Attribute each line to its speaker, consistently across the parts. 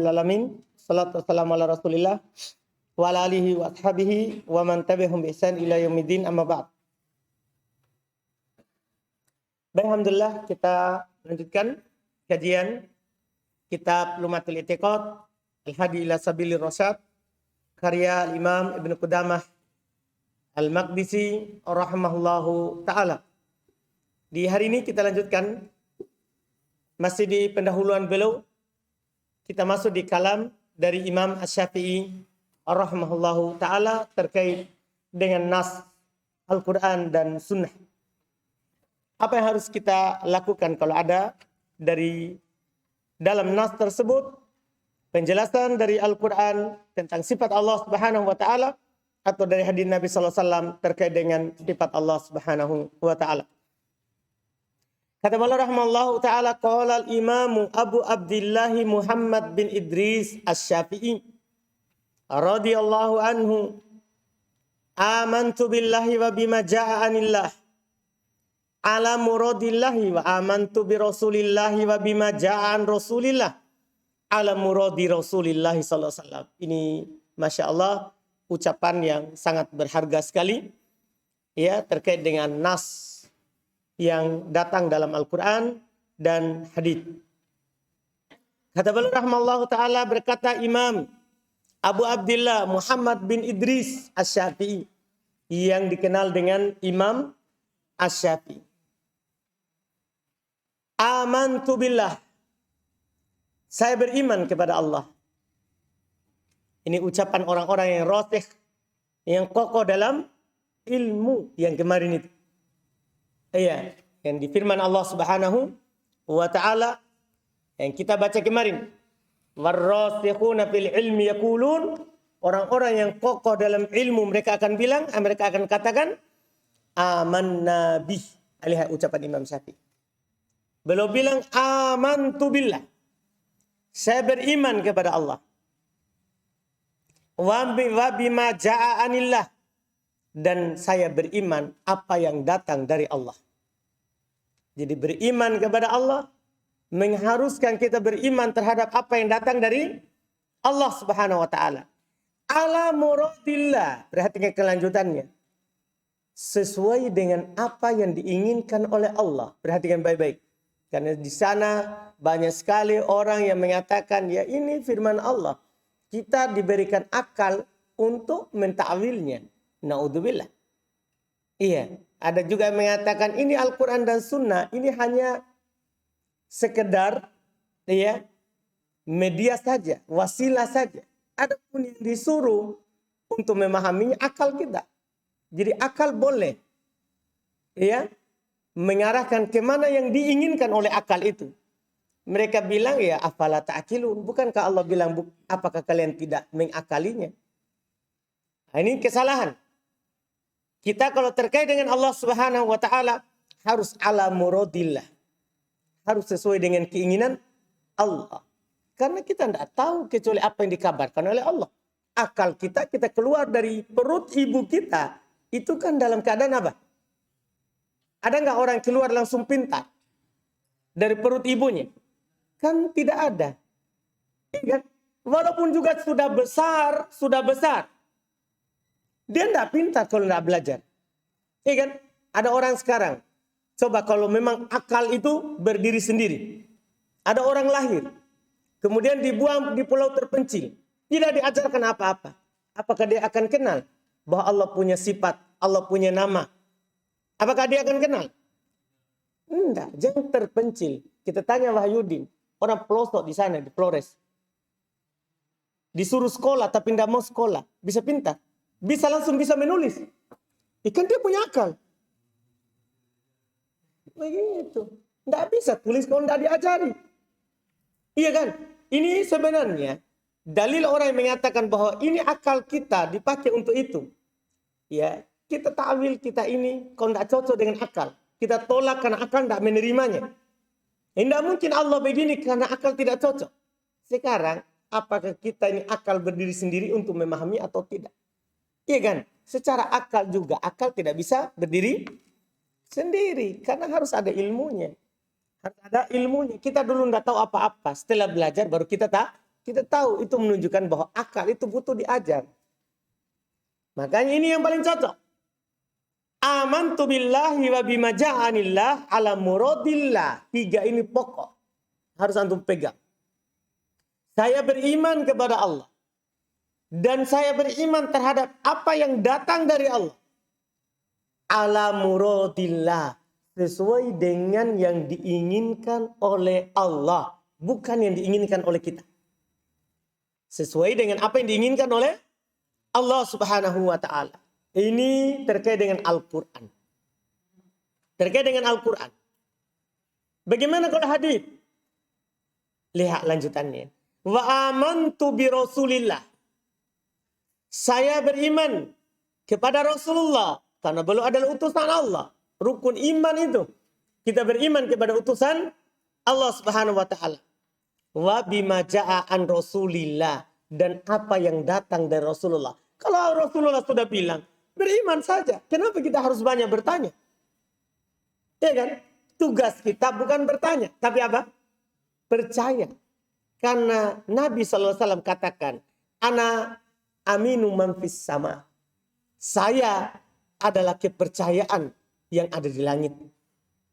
Speaker 1: Alamin. Salatu wassalamu ala Rasulillah wa ala alihi wa ashabihi wa man tabi'ahum bi ihsan ila yaumiddin, amma ba'd. Baik, alhamdulillah kita lanjutkan kajian kitab Lumatul I'tiqad Al-Hadi ila Sabilir Rasyad karya Imam Ibnu Qudamah Al-Maqdisi rahimahullahu taala. Di hari ini kita lanjutkan masih di pendahuluan beliau. Kita masuk di kalam dari Imam Asy-Syafi'i rahimahullahu ta'ala terkait dengan nas Al-Quran dan Sunnah. Apa yang harus kita lakukan kalau ada dari dalam nas tersebut penjelasan dari Al-Quran tentang sifat Allah Subhanahu wa ta'ala atau dari hadis Nabi sallallahu alaihi wasallam terkait dengan sifat Allah Subhanahu wa ta'ala. Kata beliau rahimahullahu ta'ala, qala al-imamu Abu Abdillah Muhammad bin Idris Asy-Syafi'i radhiyallahu anhu, amantu billahi wa bima ja'a anillah ala muradillahi wa amantu bi rasulillahi wa bima ja'a an rasulillah ala muradi rasulillahi sallallahu alaihi wasallam. Ini Masya Allah ucapan yang sangat berharga sekali ya terkait dengan nas yang datang dalam Al-Quran dan hadits. Kata beliau rahimahullahu ta'ala, berkata Imam Abu Abdillah Muhammad bin Idris Asy-Syafi'i yang dikenal dengan Imam Asy-Syafi'i. Amantu billah. Saya beriman kepada Allah. Ini ucapan orang-orang yang rasikh, yang kokoh dalam ilmu yang kemarin itu. Iya, yang di firman Allah Subhanahu wa ta'ala yang kita baca kemarin. Warrasikhuna fil ilmi yaqulun, orang-orang yang kokoh dalam ilmu mereka akan bilang, mereka akan katakan amanna bih. Lihat ucapan Imam Syafi'i. Beliau bilang amantu billah. Saya beriman kepada Allah. Wa bima ja'a anillah. Dan saya beriman apa yang datang dari Allah. Jadi beriman kepada Allah mengharuskan kita beriman terhadap apa yang datang dari Allah Subhanahu wa ta'ala. Ala muradillah. Perhatikan kelanjutannya. Sesuai dengan apa yang diinginkan oleh Allah. Perhatikan baik-baik. Karena di sana banyak sekali orang yang mengatakan ya ini firman Allah. Kita diberikan akal untuk mentakwilnya. Na'udzubillah. Iya, ada juga yang mengatakan ini Al-Quran dan Sunnah ini hanya sekedar ya media saja, wasilah saja. Adapun yang disuruh untuk memahaminya akal kita. Jadi akal boleh ya mengarahkan kemana yang diinginkan oleh akal itu. Mereka bilang ya afala ta'qilun. Bukankah Allah bilang apakah kalian tidak mengakalinya? Nah, ini kesalahan. Kita kalau terkait dengan Allah Subhanahu wa ta'ala harus ala muradillah. Harus sesuai dengan keinginan Allah. Karena kita tidak tahu kecuali apa yang dikabarkan oleh Allah. Akal kita keluar dari perut ibu kita. Itu kan dalam keadaan apa? Ada nggak orang keluar langsung pintar? Dari perut ibunya? Kan tidak ada. Ya, walaupun juga sudah besar. Dia tidak pintar kalau tidak belajar. Iya kan? Ada orang sekarang. Coba kalau memang akal itu berdiri sendiri. Ada orang lahir. Kemudian dibuang di pulau terpencil. Tidak diajarkan apa-apa. Apakah dia akan kenal bahwa Allah punya sifat, Allah punya nama? Apakah dia akan kenal? Tidak. Jangan terpencil. Kita tanya Wahyudin. Orang pelosok di sana, di Flores. Disuruh sekolah tapi tidak mau sekolah. Bisa pintar. Bisa langsung bisa menulis. Ikan dia punya akal. Begitu. Tidak bisa tulis kalau tidak diajari. Iya kan? Ini sebenarnya dalil orang yang mengatakan bahwa ini akal kita dipakai untuk itu. Ya, kita ta'wil kita ini kalau tidak cocok dengan akal. Kita tolak karena akal tidak menerimanya. Tidak mungkin Allah begini karena akal tidak cocok. Sekarang, apakah kita ini akal berdiri sendiri untuk memahami atau tidak? Iya kan? Secara akal juga. Akal tidak bisa berdiri sendiri. Karena harus ada ilmunya. Harus ada ilmunya. Kita dulu tidak tahu apa-apa. Setelah belajar baru kita Kita tahu itu menunjukkan bahwa akal itu butuh diajar. Makanya ini yang paling cocok. Amantu billahi wa bima ja'anillah ala muradillah. 3 ini pokok. Harus antum pegang. Saya beriman kepada Allah. Dan saya beriman terhadap apa yang datang dari Allah. Ala muradillah. Sesuai dengan yang diinginkan oleh Allah. Bukan yang diinginkan oleh kita. Sesuai dengan apa yang diinginkan oleh Allah subhanahu wa ta'ala. Ini terkait dengan Al-Quran. Terkait dengan Al-Quran. Bagaimana kalau hadis? Lihat lanjutannya. Wa amantu bi Rasulillah. Saya beriman kepada Rasulullah. Karena beliau adalah utusan Allah. Rukun iman itu. Kita beriman kepada utusan Allah subhanahu wa ta'ala. Wa bima ja'an Rasulillah. Dan apa yang datang dari Rasulullah. Kalau Rasulullah sudah bilang, beriman saja. Kenapa kita harus banyak bertanya? Ya kan? Tugas kita bukan bertanya. Tapi apa? Percaya. Karena Nabi SAW katakan, Ana aminu man fis sama. Saya adalah kepercayaan yang ada di langit.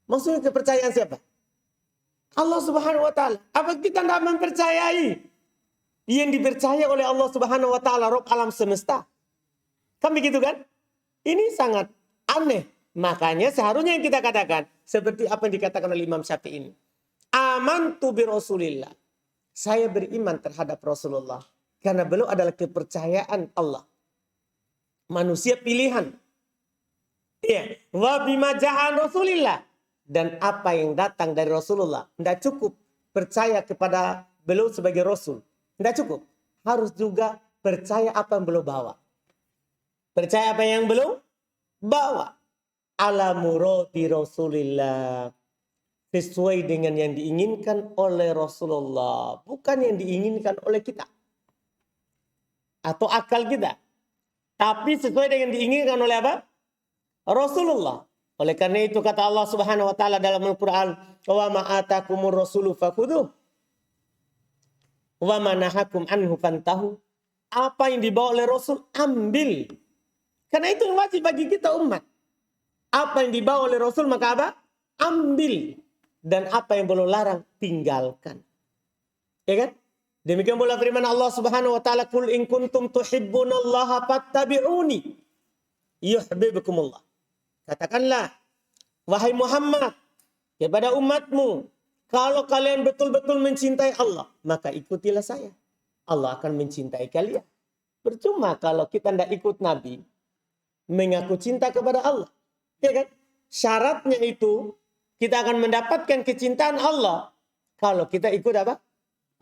Speaker 1: Maksudnya kepercayaan siapa? Allah subhanahu wa ta'ala. Apa kita tidak mempercayai yang dipercaya oleh Allah subhanahu wa ta'ala, Rabb alam semesta? Kan begitu kan? Ini sangat aneh. Makanya seharusnya yang kita katakan, seperti apa yang dikatakan oleh Imam Syafi'i ini. Amantu bi Rasulillah. Saya beriman terhadap Rasulullah. Karena beliau adalah kepercayaan Allah. Manusia pilihan. Ya. Wa bima ja'an Rasulillah. Dan apa yang datang dari Rasulullah. Tidak cukup percaya kepada beliau sebagai Rasul. Tidak cukup. Harus juga percaya apa yang beliau bawa. Percaya apa yang beliau bawa. Ala muradi Rasulillah. Sesuai dengan yang diinginkan oleh Rasulullah. Bukan yang diinginkan oleh kita. Atau akal kita. Tapi sesuai dengan diinginkan oleh apa? Rasulullah. Oleh karena itu kata Allah subhanahu wa ta'ala dalam Al-Quran. Wa ma'atakumur rasulu fakhuduh. Wa manahakum anhu fantahu. Apa yang dibawa oleh Rasul, ambil. Karena itu yang wajib bagi kita umat. Apa yang dibawa oleh Rasul maka apa? Ambil. Dan apa yang beliau larang, tinggalkan. Ya kan? Demikian pula firman Allah subhanahu wa ta'ala. Kul in kuntum tuhibbunallaha fattabi'uni. Yuhibbukumullah. Katakanlah, wahai Muhammad, kepada umatmu, kalau kalian betul-betul mencintai Allah, maka ikutilah saya. Allah akan mencintai kalian. Percuma kalau kita tidak ikut Nabi, mengaku cinta kepada Allah. Ya kan? Syaratnya itu, kita akan mendapatkan kecintaan Allah kalau kita ikut apa?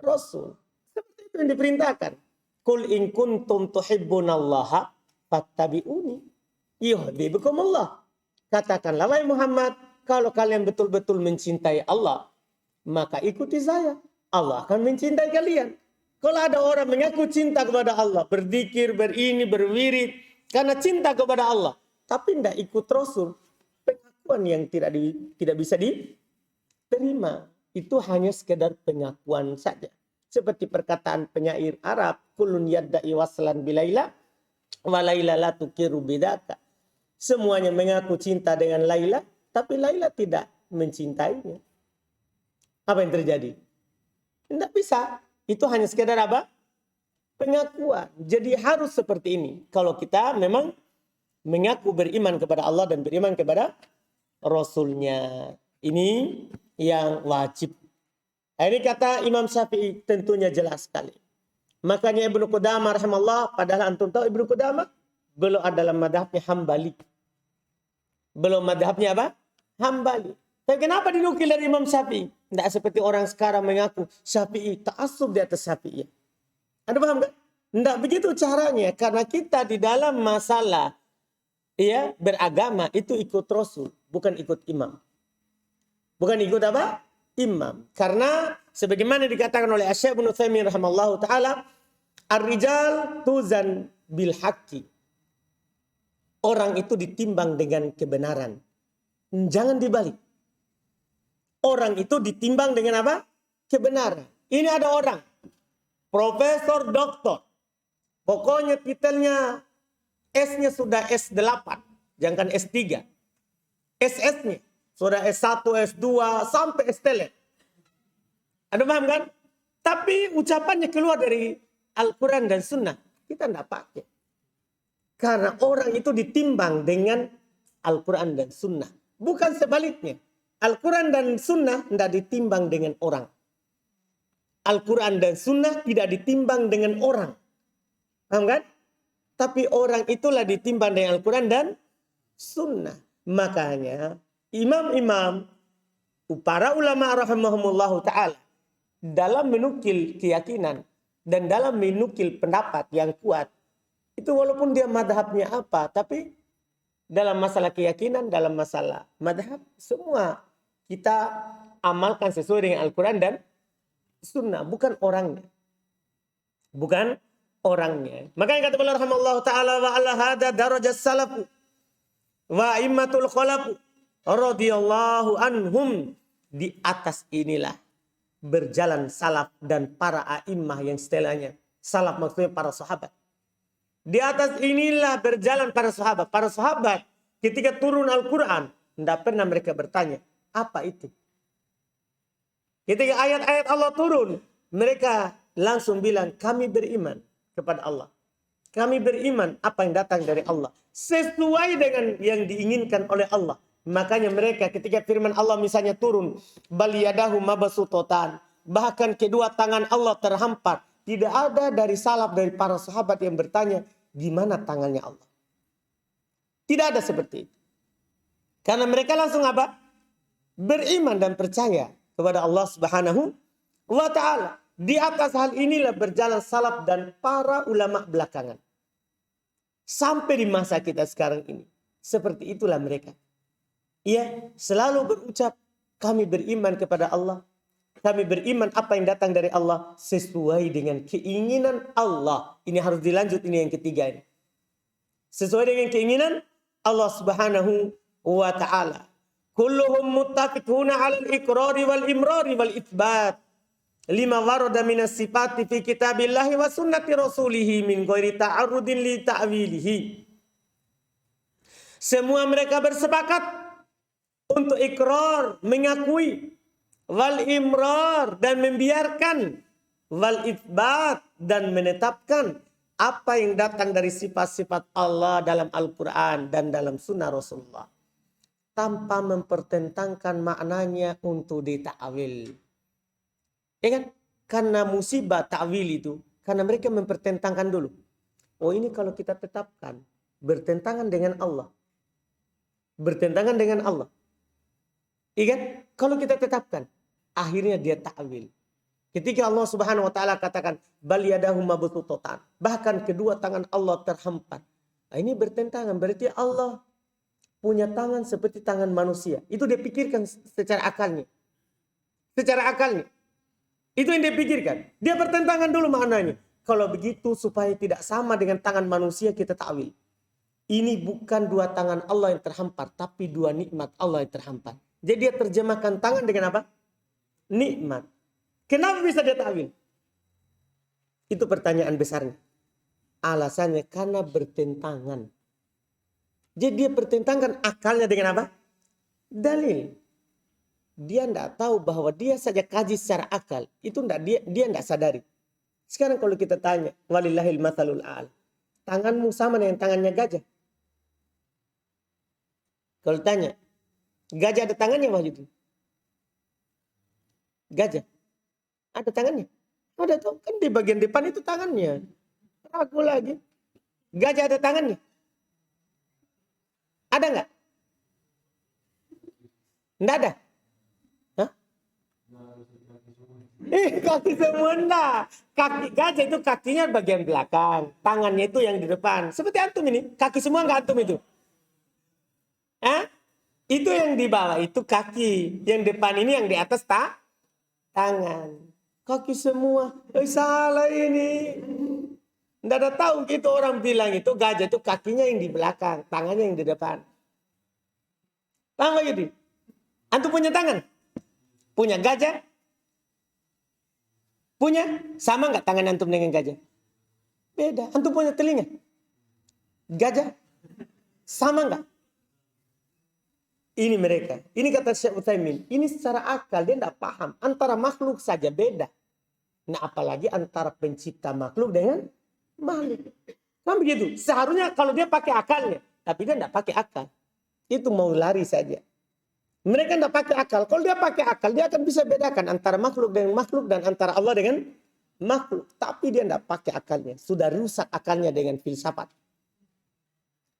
Speaker 1: Rasul. Seperti itu yang diperintahkan. Kul in kuntum tuhibbunallaha fattabi'uni yuhibbukumullah. Katakanlah wahai Muhammad, kalau kalian betul-betul mencintai Allah, maka ikuti saya. Allah akan mencintai kalian. Kalau ada orang mengaku cinta kepada Allah, berzikir, berini, berwirid, karena cinta kepada Allah, tapi tidak ikut Rasul, pengakuan yang tidak bisa diterima. Itu hanya sekedar pengakuan saja. Seperti perkataan penyair Arab, kulun yadda'i waslan bilaila, wa laila la tukiru bidaka. Semuanya mengaku cinta dengan Laila, tapi Laila tidak mencintainya. Apa yang terjadi? Tidak bisa. Itu hanya sekedar apa? Pengakuan. Jadi harus seperti ini. Kalau kita memang mengaku beriman kepada Allah dan beriman kepada Rasulnya. Ini yang wajib. Ini kata Imam Syafi'i tentunya jelas sekali. Makanya Ibnu Qudamah rahimahullah, padahal antum tahu Ibnu Qudamah belum adalah madhabnya Hambali. Belum madhabnya apa? Hambali. Tapi kenapa dinukil dari Imam Syafi'i? Tidak seperti orang sekarang mengaku Syafi'i, ta'assub di atas Syafi'i. Anda paham kan? Tidak begitu caranya. Karena kita di dalam masalah beragama itu ikut Rasul, bukan ikut imam. Bukan ikut apa? Imam. Karena sebagaimana dikatakan oleh Asy-Syaikh Ibnu Utsaimin rahimallahu taala, ar-rijal tuzan bil haqqi. Orang itu ditimbang dengan kebenaran. Jangan dibalik. Orang itu ditimbang dengan apa? Kebenaran. Ini ada orang profesor, doktor. Pokoknya titelnya S-nya sudah S8. Jangan S3. SS-nya. Sudah S1, S2, sampai S-Tele. Ada paham kan? Tapi ucapannya keluar dari Al-Quran dan Sunnah. Kita tidak pakai. Karena orang itu ditimbang dengan Al-Quran dan Sunnah. Bukan sebaliknya. Al-Quran dan Sunnah tidak ditimbang dengan orang. Al-Quran dan Sunnah tidak ditimbang dengan orang. Paham kan? Tapi orang itulah ditimbang dengan Al-Quran dan Sunnah. Makanya imam-imam, para ulama rahimahumullahu ta'ala, dalam menukil keyakinan dan dalam menukil pendapat yang kuat, itu walaupun dia madhabnya apa, tapi dalam masalah keyakinan, dalam masalah madhab, semua kita amalkan sesuai dengan Al-Quran dan Sunnah, bukan orangnya. Bukan orangnya. Makanya kata Allah rahimahullahu ta'ala, wa ala hada darajat salafu wa immatul khalafu radhiyallahu anhum. Di atas inilah berjalan salaf dan para a'immah yang setelahnya. Salaf maksudnya para sahabat. Di atas inilah berjalan para sahabat. Para sahabat ketika turun Al-Quran, tidak pernah mereka bertanya, apa itu? Ketika ayat-ayat Allah turun, mereka langsung bilang, kami beriman kepada Allah. Kami beriman apa yang datang dari Allah. Sesuai dengan yang diinginkan oleh Allah. Makanya mereka ketika firman Allah misalnya turun, bal yadahu mabsuutatan, bahkan kedua tangan Allah terhampar. Tidak ada dari salaf, dari para sahabat yang bertanya, gimana tangannya Allah? Tidak ada seperti itu. Karena mereka langsung apa? Beriman dan percaya kepada Allah Subhanahu wa ta'ala. Di atas hal inilah berjalan salaf dan para ulama belakangan. Sampai di masa kita sekarang ini. Seperti itulah mereka. Ia selalu berucap, kami beriman kepada Allah. Kami beriman apa yang datang dari Allah sesuai dengan keinginan Allah. Ini harus dilanjut, ini yang ketiga ini. Sesuai dengan keinginan Allah Subhanahu wa ta'ala. Kulluhum muttafiquna 'alal iqrari wal imrari wal itsbat. Lima warada minas sifati fi kitabillahi wa sunnati rasulihi min ghairi ta'arrudin li ta'wilihi. Semua mereka bersepakat untuk ikrar, mengakui, wal imrar, dan membiarkan, wal itsbat, dan menetapkan apa yang datang dari sifat-sifat Allah dalam Al-Quran dan dalam sunnah Rasulullah. Tanpa mempertentangkan maknanya untuk dita'wil. Ya kan? Karena musibah ta'wil itu, karena mereka mempertentangkan dulu. Oh, ini kalau kita tetapkan, bertentangan dengan Allah. Bertentangan dengan Allah. Iya kan? Kalau kita tetapkan, akhirnya dia ta'wil. Ketika Allah Subhanahu wa ta'ala katakan, bal yadahu mabsuutatan, bahkan kedua tangan Allah terhampar. Nah, ini bertentangan, berarti Allah punya tangan seperti tangan manusia. Itu dia pikirkan secara akalnya. Secara akalnya. Itu yang dia pikirkan. Dia bertentangan dulu maknanya. Kalau begitu supaya tidak sama dengan tangan manusia, kita ta'wil. Ini bukan dua tangan Allah yang terhampar, tapi dua nikmat Allah yang terhampar. Jadi dia terjemahkan tangan dengan apa? Nikmat. Kenapa bisa dia ta'wil? Itu pertanyaan besarnya. Alasannya karena bertentangan. Jadi dia pertentangkan akalnya dengan apa? Dalil. Dia tidak tahu bahwa dia saja kaji secara akal. Itu dia tidak sadari. Sekarang kalau kita tanya, walillahil mathalul a'la. Tanganmu sama dengan tangannya gajah. Kalau tanya, gajah ada tangannya Wahyudi? Gajah. Ada tangannya? Ada tuh. Kan di bagian depan itu tangannya. Ragu lagi. Gajah ada tangannya? Ada nggak? Nggak ada. Hah? Kaki semua enggak. Kaki gajah itu kakinya bagian belakang. Tangannya itu yang di depan. Seperti antum ini. Kaki semua nggak antum itu? Hah? Itu yang di bawah itu kaki. Yang depan ini yang di atas tangan. Kaki semua. Salah ini. Nggak ada tahu gitu orang bilang itu gajah itu kakinya yang di belakang. Tangannya yang di depan. Paham gitu? Antum punya tangan? Punya gajah? Punya? Sama nggak tangan antum dengan gajah? Beda. Antum punya telinga? Gajah? Sama nggak? Ini mereka. Ini kata Syekh Utsaimin. Ini secara akal dia tidak paham. Antara makhluk saja beda. Nah apalagi antara pencipta makhluk dengan makhluk. Kan begitu. Seharusnya kalau dia pakai akalnya. Tapi dia tidak pakai akal. Itu mau lari saja. Mereka tidak pakai akal. Kalau dia pakai akal, dia akan bisa bedakan antara makhluk dengan makhluk dan antara Allah dengan makhluk. Tapi dia tidak pakai akalnya. Sudah rusak akalnya dengan filsafat.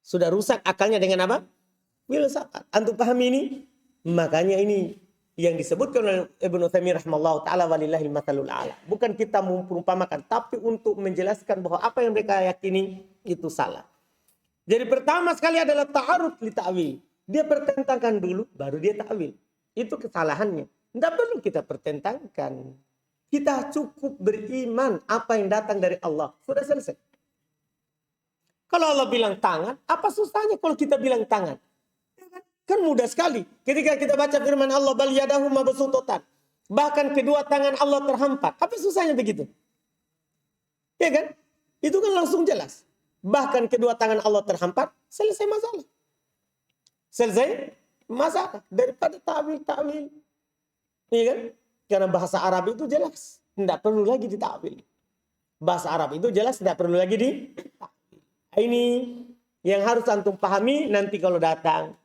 Speaker 1: Sudah rusak akalnya dengan apa? Filsafat. Antum pahami ini? Makanya ini yang disebutkan oleh Ibnu Utsaimin rahimahullah taala walillahil matsalul a'la. Bukan kita memperumpamakan, tapi untuk menjelaskan bahwa apa yang mereka yakini itu salah. Jadi pertama sekali adalah ta'arud li ta'wil. Dia pertentangkan dulu, baru dia ta'wil. Itu kesalahannya. Tidak perlu kita pertentangkan. Kita cukup beriman apa yang datang dari Allah. Sudah selesai. Kalau Allah bilang tangan, apa susahnya kalau kita bilang tangan? Kan mudah sekali. Ketika kita baca firman Allah, bal yadahu mabsuutatan. Bahkan kedua tangan Allah terhampat. Apa susahnya begitu? Ya kan? Itu kan langsung jelas. Bahkan kedua tangan Allah terhampat, selesai masalah. Selesai masalah. Daripada ta'wil. Iya kan? Karena bahasa Arab itu jelas. Tidak perlu lagi ditakwil. Bahasa Arab itu jelas, tidak perlu lagi ditakwil. Ini yang harus antum pahami nanti kalau datang.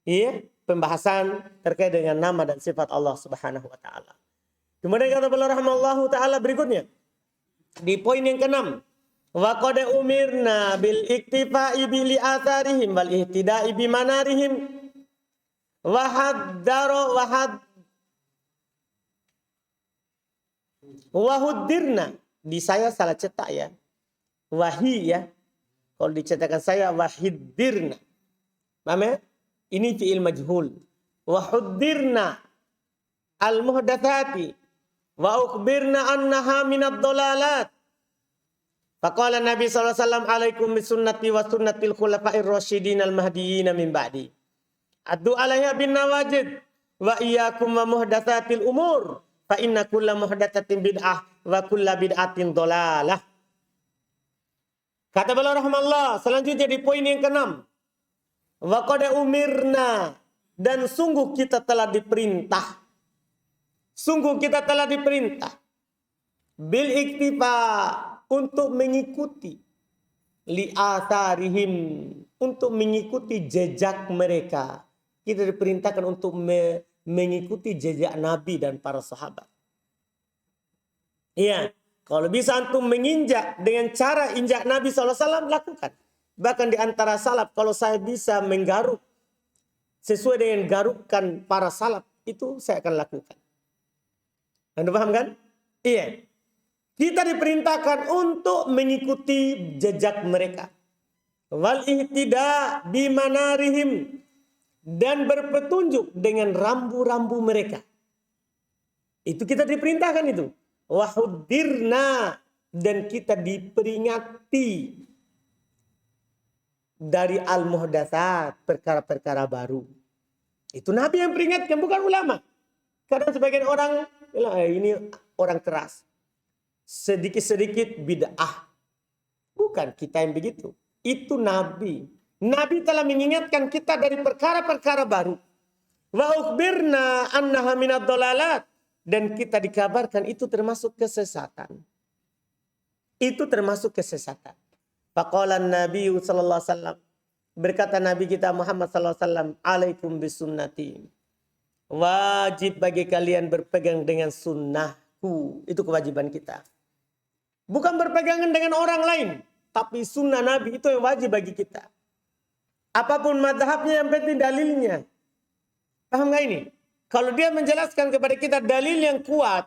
Speaker 1: Iya, pembahasan terkait dengan nama dan sifat Allah Subhanahu wa taala. Kemudian kata beliau rahimahullahu taala berikutnya. Di poin yang ke-6. Wa qad umirna bil iktifa'i bi li'atharihim wal ihtida'i bi manarihim wa haddara wa huddirna. Di saya salah cetak ya. Wahi ya. Kalau dicetakkan saya wahiddirna. Paham ya? Ini fi'il majhul. Wa huddirna al muhdatsati wa ukhbirna annaha minad dhalalat. Faqala Nabi sallallahu alaihi wasallam alaikum bisunnati wa sunnatil khulafa'ir rasyidin al mahdiyyin min ba'di. Addu 'alaiha bin nawajid wa iyyakum wa muhdatsatil umur fa inna kulla muhdatsatin bid'ah wa kulla bid'atin dhalalah. Kata beliau rahimahullah selanjutnya di poin yang ke-6. Wa qad umirna dan sungguh kita telah diperintah. Sungguh kita telah diperintah bil iktifa untuk mengikuti li'atharihim, untuk mengikuti jejak mereka. Kita diperintahkan untuk mengikuti jejak Nabi dan para sahabat. Iya, kalau bisa antum menginjak dengan cara injak Nabi SAW, lakukan. Bahkan di antara salaf, kalau saya bisa menggaruk sesuai dengan garukan para salaf, itu saya akan lakukan. Anda paham kan? Iya. Kita diperintahkan untuk mengikuti jejak mereka. Wal ihtida bimanarihim. Dan berpetunjuk dengan rambu-rambu mereka. Itu kita diperintahkan itu. Wahuddirna. Dan kita diperingati. Dari al-muhdatsat. Perkara-perkara baru. Itu Nabi yang peringatkan, bukan ulama. Kadang sebagian orang bilang, ini orang keras. Sedikit-sedikit bid'ah. Bukan kita yang begitu. Itu Nabi. Nabi telah mengingatkan kita dari perkara-perkara baru. Wa ukhbirna annaha minad dhalalat. Dan kita dikabarkan itu termasuk kesesatan. Itu termasuk kesesatan. Faqala Nabi sallallahu alaihi wasallam. Berkata Nabi kita Muhammad sallallahu alaihi wasallam, "Alaikum bisunnati." Wajib bagi kalian berpegang dengan sunnahku. Itu kewajiban kita. Bukan berpegangan dengan orang lain. Tapi sunnah Nabi itu yang wajib bagi kita. Apapun madhabnya yang penting dalilnya. Paham gak ini? Kalau dia menjelaskan kepada kita dalil yang kuat.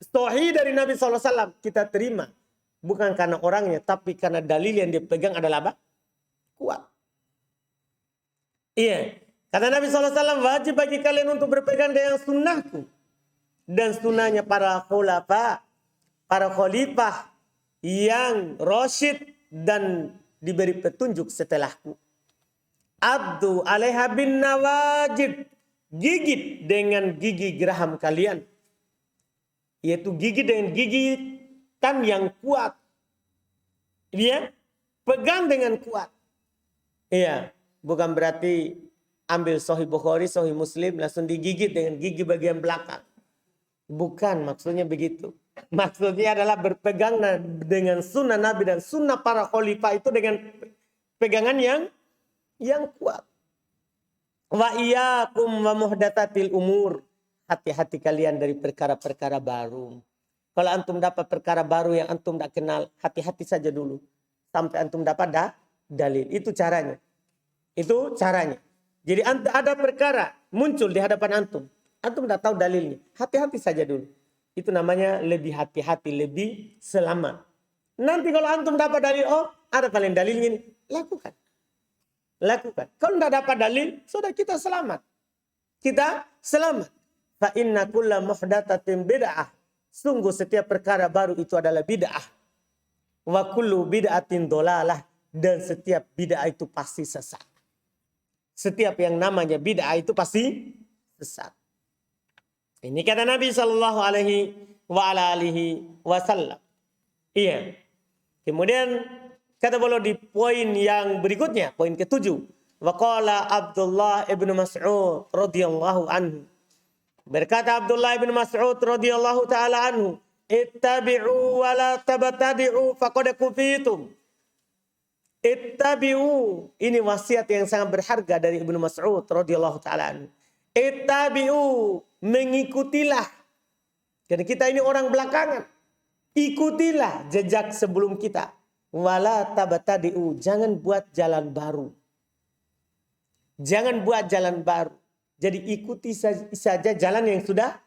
Speaker 1: Sahih dari Nabi SAW. Kita terima. Bukan karena orangnya. Tapi karena dalil yang dia pegang adalah apa? Kuat. Iya. Kata Nabi SAW, wajib bagi kalian untuk berpegang dengan sunnahku. Dan sunnahnya para khulafa, para khalifah yang rasyid dan diberi petunjuk setelahku. Addu 'alaiha bin nawajid. Gigit dengan gigi geraham kalian. Yaitu gigit dengan gigitan yang kuat. Dia pegang dengan kuat. Iya, bukan berarti ambil Sahih Bukhari, Sahih Muslim langsung digigit dengan gigi bagian belakang. Bukan maksudnya begitu. Maksudnya adalah berpegang dengan sunnah Nabi dan sunnah para khalifah itu dengan pegangan yang kuat. Wa iyyakum wa muhdatsatil umur. Hati-hati kalian dari perkara-perkara baru. Kalau antum dapat perkara baru yang antum tidak kenal, hati-hati saja dulu. Sampai antum dapat dalil. Itu caranya. Itu caranya. Jadi ada perkara muncul di hadapan antum. Antum tidak tahu dalilnya. Hati-hati saja dulu. Itu namanya lebih hati-hati, lebih selamat. Nanti kalau antum dapat dalil, oh ada kalian dalilnya ini. Lakukan. Kalau tidak dapat dalil, sudah kita selamat. Kita selamat. Fa inna kulla muhdatsatin bid'ah. Sungguh setiap perkara baru itu adalah bid'ah. Wa kullu bid'atin dhalalah. Dan setiap bid'ah itu pasti sesat. Setiap yang namanya bid'ah itu pasti sesat. Ini kata Nabi sallallahu alaihi wasallam. Iya. Kemudian kata beliau di poin yang berikutnya, poin ke-7. Wa qala Abdullah ibn Mas'ud radhiyallahu anhu. Berkata Abdullah ibn Mas'ud radhiyallahu taala anhu, "Ittabi'u wa la tabtadi'u faqad kufitum." Ittabi'u, ini wasiat yang sangat berharga dari Ibnu Mas'ud radhiyallahu taala anhu. Ittabi'u, mengikutilah. Karena kita ini orang belakangan. Ikutilah jejak sebelum kita. Wala tabtadi'u, jangan buat jalan baru. Jangan buat jalan baru. Jadi ikuti saja jalan yang sudah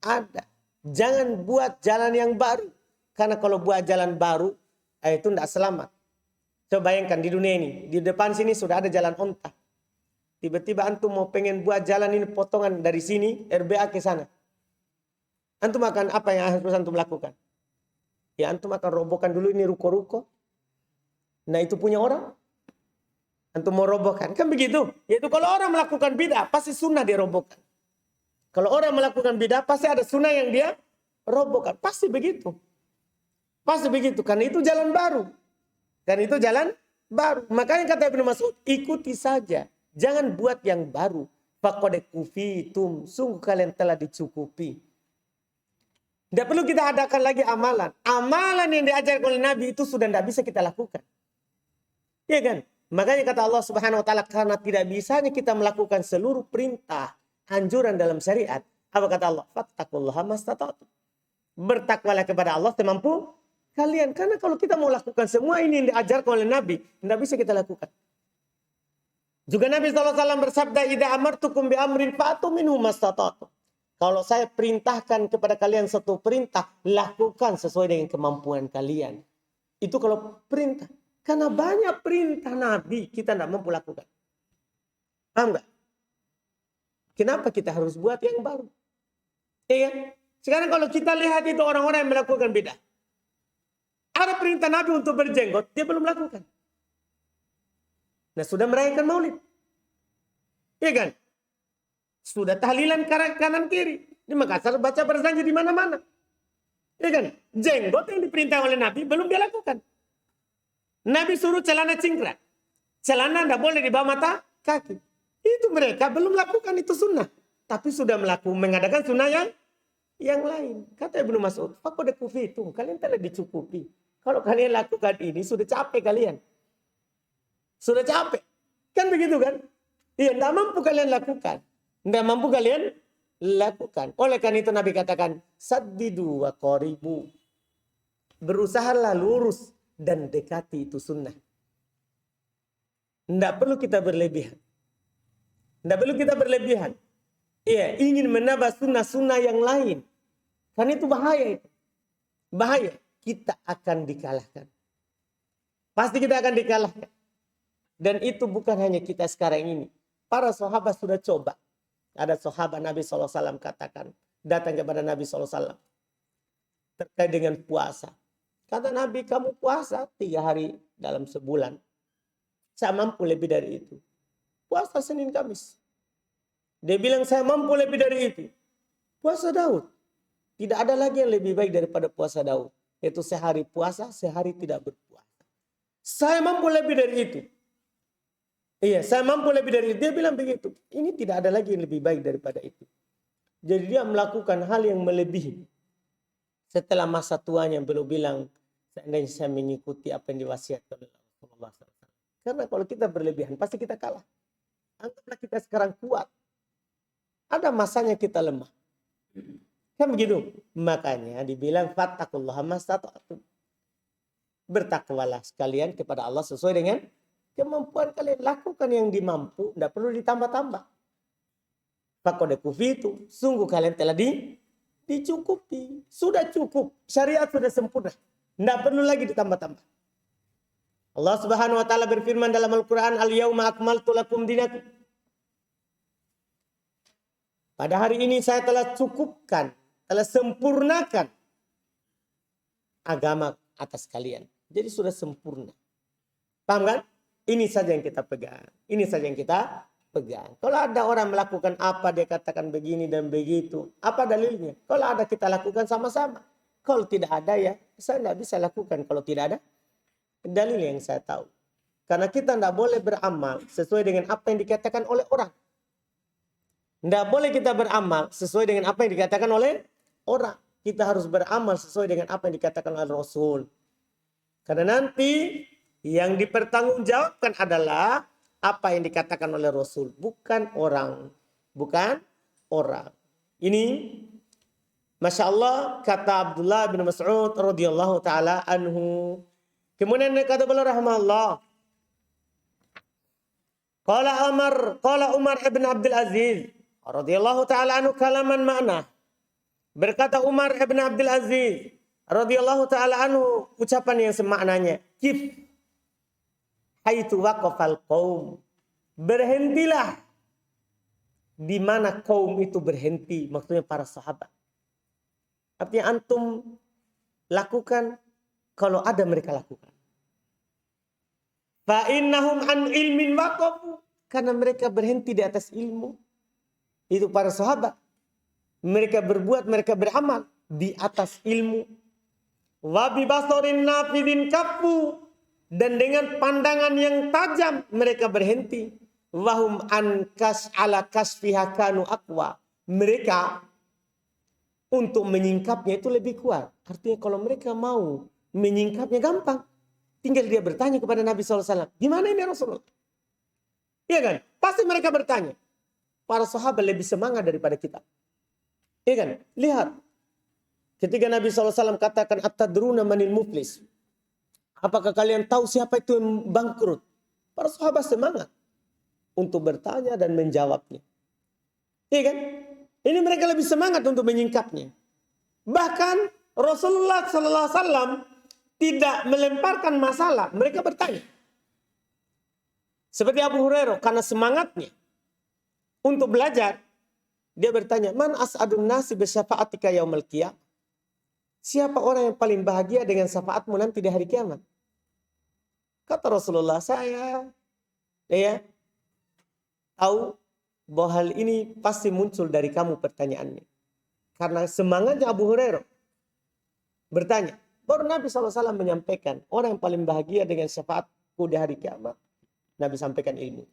Speaker 1: ada. Jangan buat jalan yang baru. Karena kalau buat jalan baru, itu tidak selamat. Coba bayangkan di dunia ini. Di depan sini sudah ada jalan onta. Tiba-tiba antum mau pengen buat jalan ini potongan dari sini, RBA ke sana. Antum akan apa yang harus antum lakukan? Ya antum akan robohkan dulu ini ruko-ruko. Nah itu punya orang. Antum mau robohkan. Kan begitu. Yaitu kalau orang melakukan bid'ah, pasti sunnah dia robohkan. Kalau orang melakukan bid'ah, pasti ada sunnah yang dia robohkan. Pasti begitu. Pasti begitu. Karena itu jalan baru. Dan itu jalan baru. Makanya kata Ibnu Mas'ud, ikuti saja. Jangan buat yang baru. Faqad kufitum. Sungguh kalian telah dicukupi. Tidak perlu kita adakan lagi amalan. Amalan yang diajarkan oleh Nabi itu sudah tidak bisa kita lakukan. Iya kan? Makanya kata Allah Subhanahu wa taala, karena tidak bisanya kita melakukan seluruh perintah, anjuran dalam syariat. Apa kata Allah? Fattaqullaha mastata'tum. Bertakwalah kepada Allah semampu kalian. Karena kalau kita mau lakukan semua ini yang diajarkan oleh Nabi, tidak bisa kita lakukan. Juga Nabi SAW bersabda, "Idza amartukum bi amrin fa'tu minhu mastata'tum." Kalau saya perintahkan kepada kalian satu perintah, lakukan sesuai dengan kemampuan kalian. Itu kalau perintah. Karena banyak perintah Nabi kita tidak mampu lakukan. Paham nggak? Kenapa kita harus buat yang baru? Iya. Sekarang kalau kita lihat itu orang-orang yang melakukan bid'ah. Ada perintah Nabi untuk berjenggot, dia belum lakukan. Nah sudah merayakan maulid. Iya kan? Sudah tahlilan kanan kiri. Di Makassar baca berjanji di mana-mana. Iya kan? Jenggot yang diperintah oleh Nabi belum dia lakukan. Nabi suruh celana cingkrang. Celana tidak boleh di bawah mata kaki. Itu mereka belum lakukan, itu sunnah. Tapi sudah mengadakan sunnah yang lain. Kata Ibnu Mas'ud, faqad kufitum, kalian telah dicukupi. Kalau kalian lakukan ini, sudah capek kalian. Sudah capek. Kan begitu kan? Iya, tidak mampu kalian lakukan. Tidak mampu kalian lakukan. Oleh karena itu Nabi katakan, saddidu wa qaribu. Berusahalah lurus dan dekati itu sunnah. Tidak perlu kita berlebihan. Tidak perlu kita berlebihan. Iya, ingin menambah sunnah-sunnah yang lain. Karena itu bahaya itu. Bahaya. Kita akan dikalahkan. Pasti kita akan dikalahkan. Dan itu bukan hanya kita sekarang ini. Para sahabat sudah coba. Ada sahabat Nabi SAW katakan. Datang kepada Nabi SAW. Terkait dengan puasa. Kata Nabi, kamu puasa 3 hari dalam sebulan. Saya mampu lebih dari itu. Puasa Senin Kamis. Dia bilang saya mampu lebih dari itu. Puasa Daud. Tidak ada lagi yang lebih baik daripada puasa Daud. Yaitu sehari puasa, sehari tidak berpuasa. Saya mampu lebih dari itu. Iya, saya mampu lebih dari itu. Dia bilang begitu. Ini tidak ada lagi yang lebih baik daripada itu. Jadi dia melakukan hal yang melebihi. Setelah masa tuanya belum bilang, seandainya saya mengikuti apa yang diwasiatkan oleh Rasulullah SAW. Karena kalau kita berlebihan, pasti kita kalah. Anggaplah kita sekarang kuat. Ada masanya kita lemah. Kan begitu. Makanya dibilang fattaqullaha mastata'tum. Bertakwalah sekalian kepada Allah sesuai dengan kemampuan kalian. Lakukan yang dimampu, tidak perlu ditambah-tambah. Faqad kufitu, sungguh kalian telah dicukupi. Sudah cukup. Syariat sudah sempurna. Tidak perlu lagi ditambah-tambah. Allah Subhanahu wa taala berfirman dalam Al-Qur'an, "Al-yauma akmaltu lakum dinakum." Pada hari ini saya telah cukupkan, telah sempurnakan agama atas kalian. Jadi sudah sempurna. Paham kan? Ini saja yang kita pegang. Ini saja yang kita pegang. Kalau ada orang melakukan apa, dia katakan begini dan begitu. Apa dalilnya? Kalau ada, kita lakukan sama-sama. Kalau tidak ada, ya saya tidak bisa lakukan kalau tidak ada dalil yang saya tahu. Karena kita tidak boleh beramal sesuai dengan apa yang dikatakan oleh orang. Tidak boleh kita beramal sesuai dengan apa yang dikatakan oleh orang. Kita harus beramal sesuai dengan apa yang dikatakan oleh Rasul. Karena nanti yang dipertanggungjawabkan adalah apa yang dikatakan oleh Rasul. Bukan orang. Bukan orang. Ini Masya Allah kata Abdullah bin Mas'ud radhiyallahu ta'ala anhu. Kemudian kata beliau rahmatullah. Qala Umar ibn Abdul Aziz radhiyallahu ta'ala anhu kalaman makna. Berkata Umar ibn Abdul Aziz radhiyallahu ta'ala anhu ucapan yang semaknanya. Kif haitsu waqafal qaum. Berhentilah di mana kaum itu berhenti, maksudnya para sahabat. Artinya antum lakukan kalau ada mereka lakukan. Fa innahum an ilmin waqafu, karena mereka berhenti di atas ilmu. Itu para sahabat. Mereka berbuat, mereka beramal di atas ilmu. Wa bi basarin nafidin kafu, dan dengan pandangan yang tajam mereka berhenti. Wahum an kas ala kasfiha kanu aqwa. Mereka untuk menyingkapnya itu lebih kuat. Artinya kalau mereka mau menyingkapnya gampang. Tinggal dia bertanya kepada Nabi SAW. Gimana ini Rasulullah? Iya kan? Pasti mereka bertanya. Para sahabat lebih semangat daripada kita. Iya kan? Lihat. Ketika Nabi SAW katakan At-tadruna manil muflis. Apakah kalian tahu siapa itu yang bangkrut? Para sahabat semangat untuk bertanya dan menjawabnya. Iya kan? Ini mereka lebih semangat untuk menyingkapnya. Bahkan Rasulullah SAW tidak melemparkan masalah. Mereka bertanya. Seperti Abu Hurairah, karena semangatnya untuk belajar, dia bertanya, Man as'adun nasi bisyafa'atika yaumil qiyamah. Siapa orang yang paling bahagia dengan syafaatmu nanti di hari kiamat? Kata Rasulullah, saya tahu bahwa hal ini pasti muncul dari kamu pertanyaannya. Karena semangatnya Abu Hurairah bertanya. Baru Nabi SAW menyampaikan, orang yang paling bahagia dengan syafaatku di hari kiamat, Nabi sampaikan ilmu.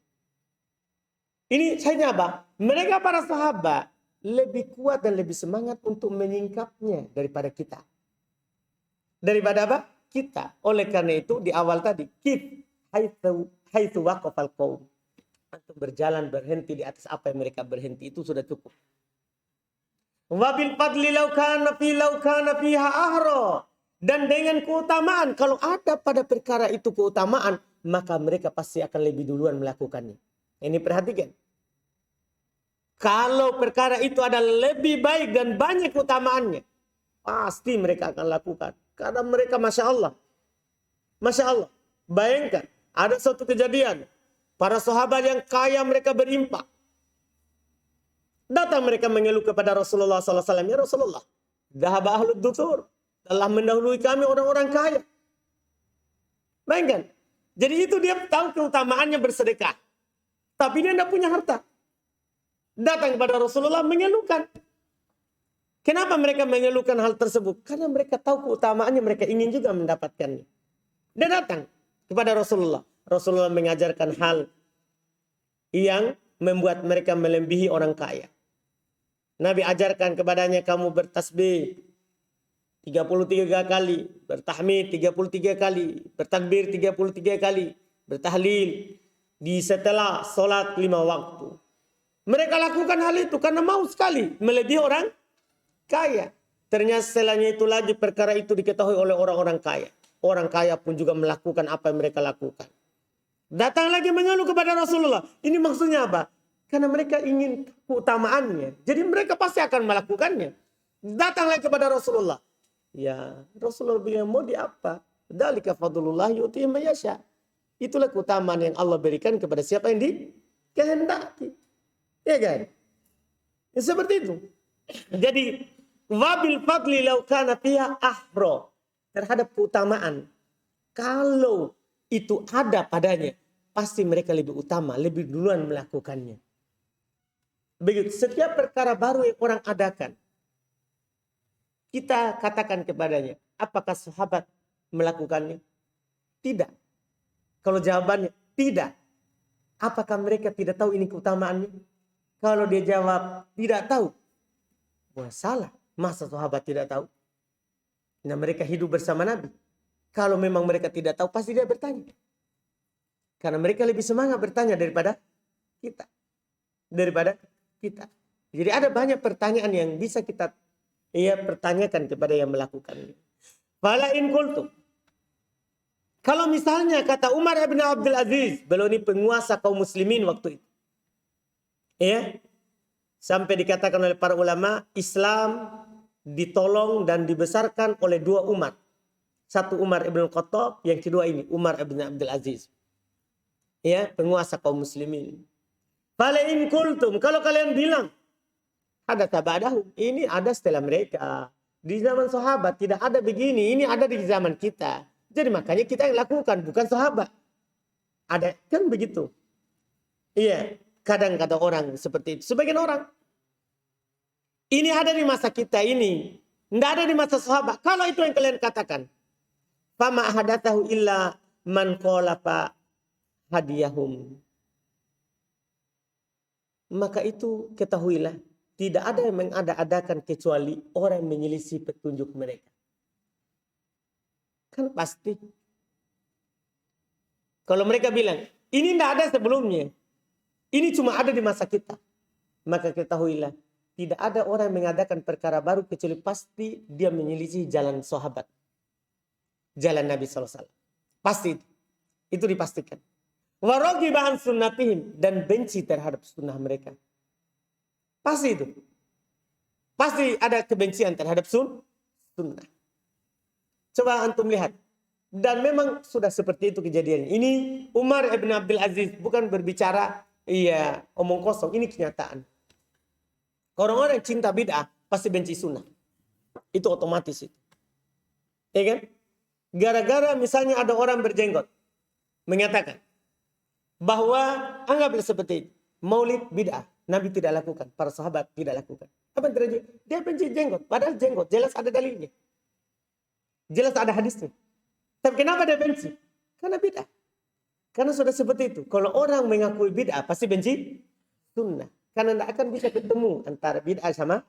Speaker 1: Ini saya apa? Mereka para sahabat lebih kuat dan lebih semangat untuk menyingkapnya daripada kita. Daripada apa? Kita. Oleh karena itu di awal tadi, kif haitsu waqafal qaum. Untuk berjalan berhenti di atas apa yang mereka berhenti itu sudah cukup. Wabil fadli law kana fiha ahra. Dan dengan keutamaan, kalau ada pada perkara itu keutamaan, maka mereka pasti akan lebih duluan melakukannya. Ini perhatikan. Kalau perkara itu ada lebih baik dan banyak keutamaannya, pasti mereka akan lakukan. Karena mereka Masya Allah. Masya Allah. Bayangkan, ada suatu kejadian. Para sahabat yang kaya mereka berimpak. Datang mereka mengeluh kepada Rasulullah SAW. Ya Rasulullah, dhahaba ahlud dusur. Telah mendahului kami orang-orang kaya. Bayangkan. Jadi itu dia tahu keutamaannya bersedekah. Tapi dia tidak punya harta. Datang kepada Rasulullah mengeluhkan. Kenapa mereka mengeluhkan hal tersebut? Karena mereka tahu keutamaannya, mereka ingin juga mendapatkannya. Dia datang kepada Rasulullah. Rasulullah mengajarkan hal yang membuat mereka melebihi orang kaya. Nabi ajarkan kepadanya, kamu bertasbih 33 kali, bertahmid 33 kali, bertakbir 33 kali, bertahlil di setelah sholat 5 waktu. Mereka lakukan hal itu karena mau sekali melebihi orang kaya. Ternyata setelahnya itu lagi perkara itu diketahui oleh orang-orang kaya. Orang kaya pun juga melakukan apa yang mereka lakukan. Datang lagi mengeluh kepada Rasulullah. Ini maksudnya apa? Karena mereka ingin keutamaannya. Jadi mereka pasti akan melakukannya. Datang lagi kepada Rasulullah. Ya, Rasulullah bilang, mau di apa? Dzalika fadlullah yu'tihi man yasha. Itulah keutamaan yang Allah berikan kepada siapa yang dikehendaki. Ya kan? Ya, seperti itu. Jadi wabil fadli law kana fiha ahra, terhadap keutamaan. Kalau itu ada padanya, pasti mereka lebih utama, lebih duluan melakukannya. Begitu, setiap perkara baru yang orang adakan, kita katakan kepadanya, apakah sahabat melakukannya? Tidak. Kalau jawabannya tidak, apakah mereka tidak tahu ini keutamaannya? Kalau dia jawab tidak tahu, wah salah. Masa sahabat tidak tahu? Nah, mereka hidup bersama Nabi. Kalau memang mereka tidak tahu, pasti dia bertanya. Karena mereka lebih semangat bertanya daripada kita. Jadi ada banyak pertanyaan yang bisa kita pertanyakan kepada yang melakukannya. Fala in qultum. Kalau misalnya kata Umar bin Abdul Aziz, beliau ini penguasa kaum muslimin waktu itu. Ya. Sampai dikatakan oleh para ulama, Islam ditolong dan dibesarkan oleh 2 umat. Satu Umar ibn Khattab, yang kedua ini Umar ibn Abdul Aziz. Ya, penguasa kaum muslimin. Fala in qultum, kalau kalian bilang ada tabadahu, ini ada setelah mereka. Di zaman sahabat tidak ada begini, ini ada di zaman kita. Jadi makanya kita yang lakukan, bukan sahabat. Ada kan begitu. Iya, kadang kata orang seperti itu. Sebagian orang, ini ada di masa kita ini, tidak ada di masa sahabat. Kalau itu yang kalian katakan, fama ahadathahu illa man qalafa hadiyahum. Maka itu ketahuilah, tidak ada yang mengada-adakan kecuali orang yang menyelisih petunjuk mereka. Kan pasti. Kalau mereka bilang, ini tidak ada sebelumnya, ini cuma ada di masa kita, maka ketahuilah, tidak ada orang yang mengadakan perkara baru kecuali pasti dia menyelisih jalan sahabat. Jalan Nabi SAW. Pasti itu. Itu dipastikan. Waraghiba an sunnatihim, dan benci terhadap sunnah mereka. Pasti itu. Pasti ada kebencian terhadap sunnah. Coba antum lihat. Dan memang sudah seperti itu kejadian. Ini Umar ibn Abdul Aziz bukan berbicara omong kosong. Ini kenyataan. Orang-orang yang cinta bid'ah pasti benci sunnah. Itu otomatis itu. Ya kan? Gara-gara misalnya ada orang berjenggot mengatakan bahwa anggaplah seperti itu. Maulid bid'ah. Nabi tidak lakukan. Para sahabat tidak lakukan. Apa yang terjadi? Dia benci jenggot. Padahal jenggot jelas ada dalilnya. Jelas ada hadisnya. Tapi kenapa dia benci? Karena bid'ah. Karena sudah seperti itu. Kalau orang mengakui bid'ah pasti benci sunnah. Karena tidak akan bisa ketemu antara bid'ah sama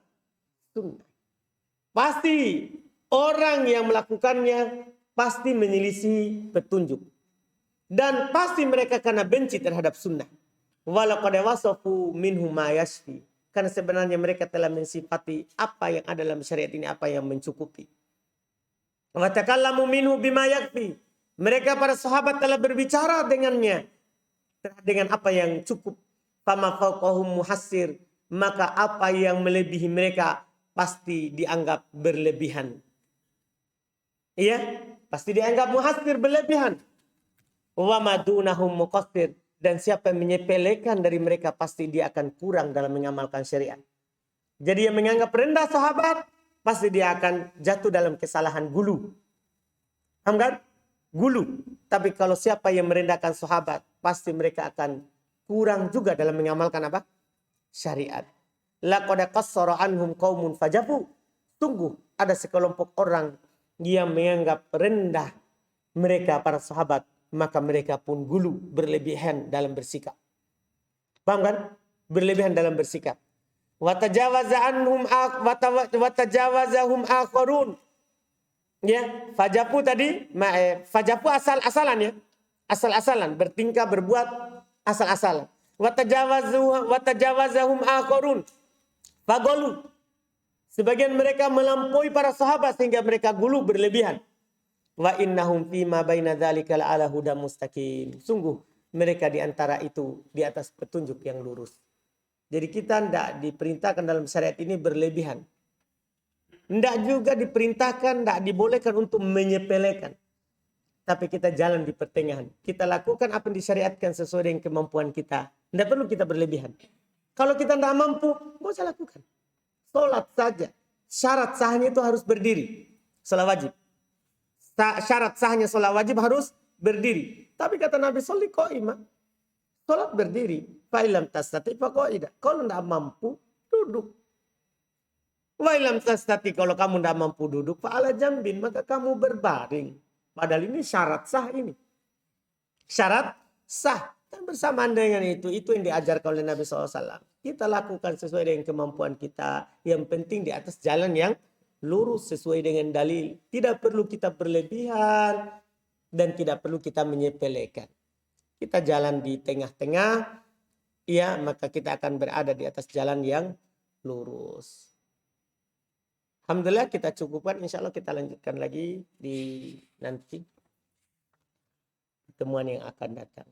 Speaker 1: sunnah. Pasti orang yang melakukannya pasti menyelisih petunjuk. Dan pasti mereka karena benci terhadap sunnah. Walau qad wasafu minhu ma yashfi. Karena sebenarnya mereka telah mensifati apa yang ada dalam syariat ini, apa yang mencukupi. Wa takallamu minhu bima yakfi. Mereka para sahabat telah berbicara dengannya, dengan apa yang cukup. Fama fawqahum muhassir. Maka apa yang melebihi mereka pasti dianggap berlebihan. Iya, pasti dianggap muhassir, berlebihan. Wa madunahum muqassir. Dan siapa yang menyepelekan dari mereka pasti dia akan kurang dalam mengamalkan syariat. Jadi yang menganggap rendah sahabat pasti dia akan jatuh dalam kesalahan gulu. Paham kan? Gulu. Tapi kalau siapa yang merendahkan sahabat pasti mereka akan kurang juga dalam mengamalkan apa? Syariat. Laqad qassara anhum qaumun fajafu. Sungguh ada sekelompok orang yang menganggap rendah mereka para sahabat, maka mereka pun gulu berlebihan dalam bersikap. Paham kan? Berlebihan dalam bersikap. Watajawazahum akharun. Ya, fajapu tadi, fajapu asal-asalan ya. Asal-asalan, bertingkah berbuat asal-asalan. Watajawazahum akharun. Fagolu. Sebagian mereka melampaui para sahabat sehingga mereka gulu berlebihan. Wa innahum fima baina dzalika la'ala hudam mustaqim. Sungguh mereka di antara itu di atas petunjuk yang lurus. Jadi kita tidak diperintahkan dalam syariat ini berlebihan. Tidak juga diperintahkan, tidak dibolehkan untuk menyepelekan. Tapi kita jalan di pertengahan. Kita lakukan apa yang disyariatkan sesuai dengan kemampuan kita. Tidak perlu kita berlebihan. Kalau kita tidak mampu, nggak usah lakukan. Sholat saja. Syarat sahnya itu harus berdiri. Sholat wajib. Syarat sahnya sholat wajib harus berdiri. Tapi kata Nabi, sholli qa'imah. Sholat berdiri. Fa'ilam tastati faqa'ida. Kalau tidak mampu, duduk. Wa'ilam tastati, kalau kamu tidak mampu duduk, fa'ala jambin, maka kamu berbaring. Padahal ini syarat sah ini. Syarat sah. Dan bersamaan dengan itu yang diajarkan oleh Nabi SAW. Kita lakukan sesuai dengan kemampuan kita. Yang penting di atas jalan yang lurus sesuai dengan dalil. Tidak perlu kita berlebihan. Dan tidak perlu kita menyepelekan. Kita jalan di tengah-tengah. Ya, maka kita akan berada di atas jalan yang lurus. Alhamdulillah kita cukupkan. Insya Allah kita lanjutkan lagi di nanti pertemuan yang akan datang.